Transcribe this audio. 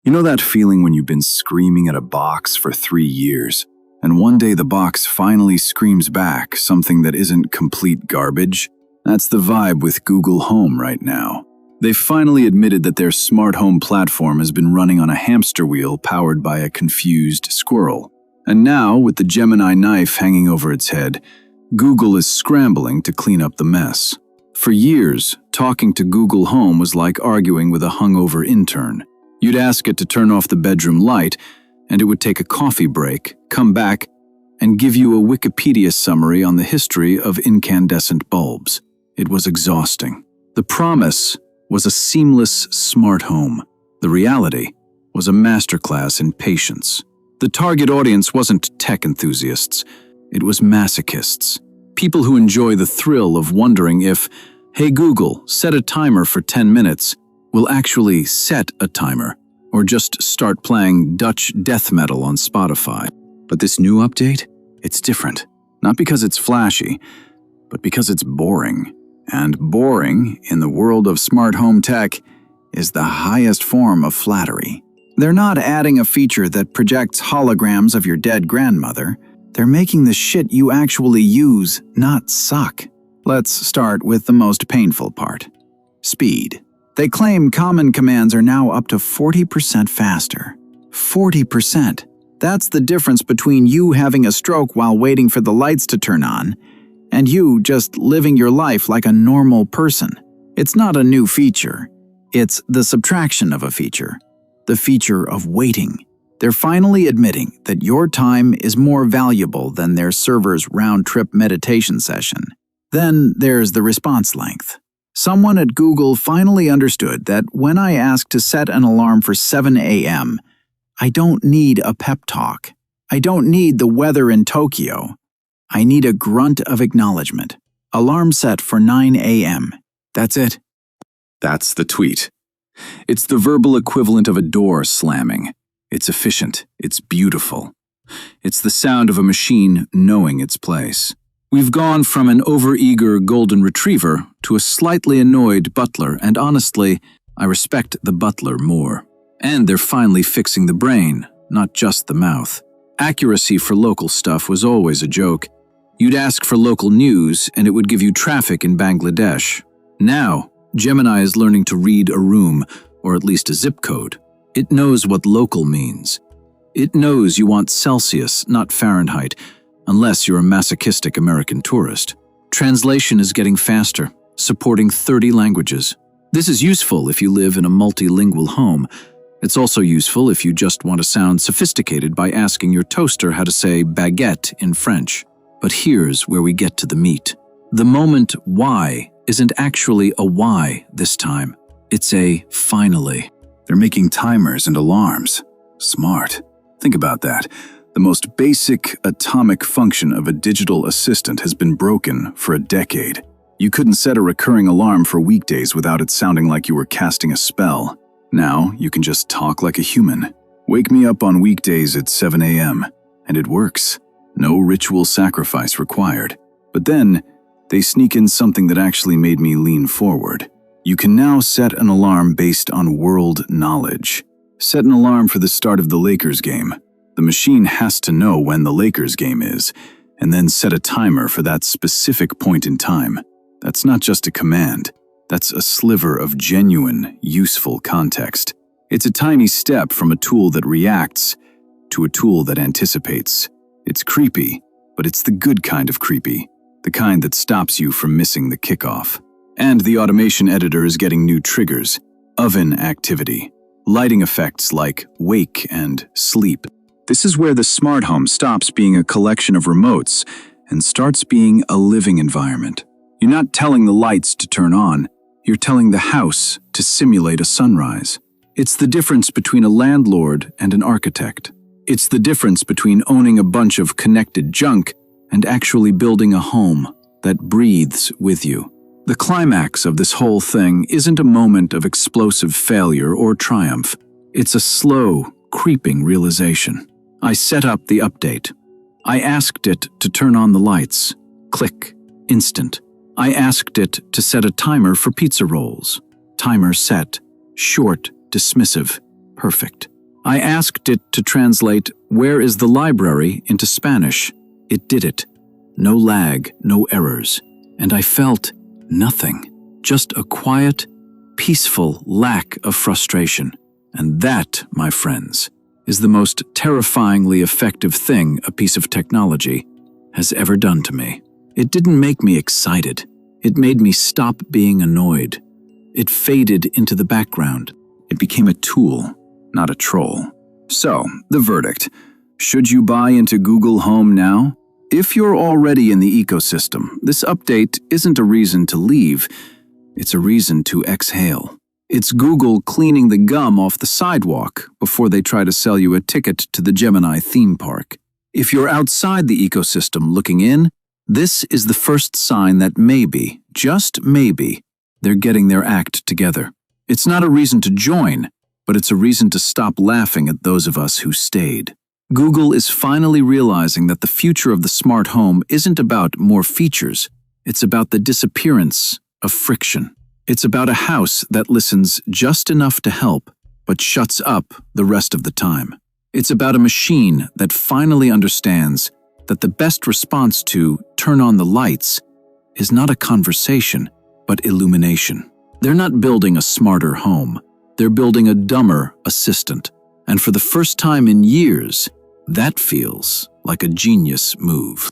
You know that feeling when you've been screaming at a box for 3 years, and one day the box finally screams back something that isn't complete garbage? That's the vibe with Google Home right now. They've finally admitted that their smart home platform has been running on a hamster wheel powered by a confused squirrel. And now, with the Gemini knife hanging over its head, Google is scrambling to clean up the mess. For years, talking to Google Home was like arguing with a hungover intern. You'd ask it to turn off the bedroom light, and it would take a coffee break, come back, and give you a Wikipedia summary on the history of incandescent bulbs. It was exhausting. The promise was a seamless smart home. The reality was a masterclass in patience. The target audience wasn't tech enthusiasts. It was masochists. People who enjoy the thrill of wondering if, "Hey Google, set a timer for 10 minutes," will actually set a timer, or just start playing Dutch death metal on Spotify. But this new update? It's different. Not because it's flashy, but because it's boring. And boring, in the world of smart home tech, is the highest form of flattery. They're not adding a feature that projects holograms of your dead grandmother. They're making the shit you actually use not suck. Let's start with the most painful part. Speed. They claim common commands are now up to 40% faster. 40%. That's the difference between you having a stroke while waiting for the lights to turn on and you just living your life like a normal person. It's not a new feature. It's the subtraction of a feature. The feature of waiting. They're finally admitting that your time is more valuable than their server's round-trip meditation session. Then there's the response length. Someone at Google finally understood that when I ask to set an alarm for 7 a.m., I don't need a pep talk. I don't need the weather in Tokyo. I need a grunt of acknowledgement. Alarm set for 9 a.m. That's it. That's the tweet. It's the verbal equivalent of a door slamming. It's efficient. It's beautiful. It's the sound of a machine knowing its place. We've gone from an overeager golden retriever to a slightly annoyed butler, and honestly, I respect the butler more. And they're finally fixing the brain, not just the mouth. Accuracy for local stuff was always a joke. You'd ask for local news, and it would give you traffic in Bangladesh. Now, Gemini is learning to read a room, or at least a zip code. It knows what local means. It knows you want Celsius, not Fahrenheit, unless you're a masochistic American tourist. Translation is getting faster, supporting 30 languages. This is useful if you live in a multilingual home. It's also useful if you just want to sound sophisticated by asking your toaster how to say baguette in French. But here's where we get to the meat. The moment why isn't actually a why this time. It's a finally. They're making timers and alarms. Smart. Think about that. The most basic atomic function of a digital assistant has been broken for a decade. You couldn't set a recurring alarm for weekdays without it sounding like you were casting a spell. Now, you can just talk like a human. Wake me up on weekdays at 7 a.m., and it works. No ritual sacrifice required. But then, they sneak in something that actually made me lean forward. You can now set an alarm based on world knowledge. Set an alarm for the start of the Lakers game. The machine has to know when the Lakers game is, and then set a timer for that specific point in time. That's not just a command. That's a sliver of genuine, useful context. It's a tiny step from a tool that reacts to a tool that anticipates. It's creepy, but it's the good kind of creepy, the kind that stops you from missing the kickoff. And the automation editor is getting new triggers, oven activity, lighting effects like wake and sleep. This is where the smart home stops being a collection of remotes and starts being a living environment. You're not telling the lights to turn on, you're telling the house to simulate a sunrise. It's the difference between a landlord and an architect. It's the difference between owning a bunch of connected junk and actually building a home that breathes with you. The climax of this whole thing isn't a moment of explosive failure or triumph. It's a slow, creeping realization. I set up the update. I asked it to turn on the lights. Click. Instant. I asked it to set a timer for pizza rolls. Timer set. Short, dismissive. Perfect. I asked it to translate "Where is the library?" into Spanish. It did it. No lag, no errors. And I felt nothing. Just a quiet, peaceful lack of frustration. And that, my friends, is the most terrifyingly effective thing a piece of technology has ever done to me. It didn't make me excited. It made me stop being annoyed. It faded into the background. It became a tool, not a troll. So, the verdict. Should you buy into Google Home now? If you're already in the ecosystem, this update isn't a reason to leave. It's a reason to exhale. It's Google cleaning the gum off the sidewalk before they try to sell you a ticket to the Gemini theme park. If you're outside the ecosystem looking in, this is the first sign that maybe, just maybe, they're getting their act together. It's not a reason to join, but it's a reason to stop laughing at those of us who stayed. Google is finally realizing that the future of the smart home isn't about more features. It's about the disappearance of friction. It's about a house that listens just enough to help, but shuts up the rest of the time. It's about a machine that finally understands that the best response to "turn on the lights" is not a conversation, but illumination. They're not building a smarter home. They're building a dumber assistant. And for the first time in years, that feels like a genius move.